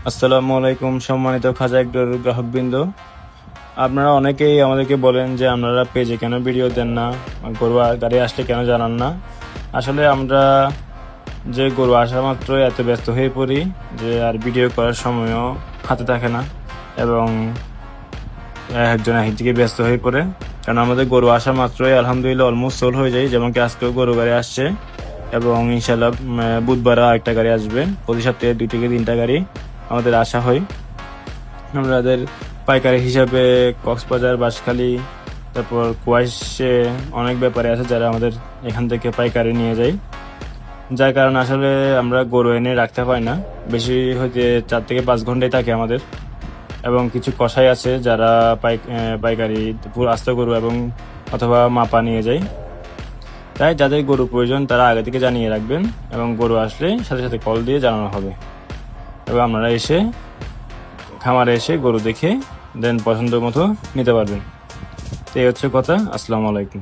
আসসালামু আলাইকুম সম্মানিত খাজা এগ্রোর গ্রাহকবৃন্দ। আপনারা অনেকেই আমাদেরকে বলেন যে আপনারা পেজে কেন ভিডিও দেন না, গরু গাড়ি আসলে কেন জানান না। আসলে আমরা যে গরু আসা মাত্র এত ব্যস্ত হয়ে পড়ি যে আর ভিডিও করার সময়ও হাতে থাকে না, এবং একজন একদিকে ব্যস্ত হয়ে পড়ে। কারণ আমাদের গরু আসা মাত্রই আলহামদুলিল্লাহ অলমোস্ট সোল হয়ে যায়। যেমন কি আজকেও গরু গাড়ি আসছে, এবং ইনশাল্লাহ বুধবার আরেকটা গাড়ি আসবে। প্রতি সপ্তাহে 2 থেকে 3টা গাড়ি আমাদের আসা হয়। আমাদের পাইকারি হিসাবে কক্সবাজার, বাঁশখালী, তারপর কুয়াশে অনেক ব্যাপারে আছে যারা আমাদের এখান থেকে পাইকারি নিয়ে যায়। যার কারণে আসলে আমরা গরু এনে রাখতে পারি না, বেশি হইতে 4 থেকে 5 ঘন্টাই থাকে আমাদের। এবং কিছু কসাই আছে যারা পাইকারি পুরো আস্ত গরু এবং অথবা মাপা নিয়ে যায়। তাই যাদের গরু প্রয়োজন তারা আগে থেকে জানিয়ে রাখবেন, এবং গরু আসলে সাথে সাথে কল দিয়ে জানানো হবে, এবং আপনারা এসে খামারে এসে গরু দেখে দেন পছন্দ মতো নিতে পারবেন। তো এই হচ্ছে কথা। আসসালামু আলাইকুম।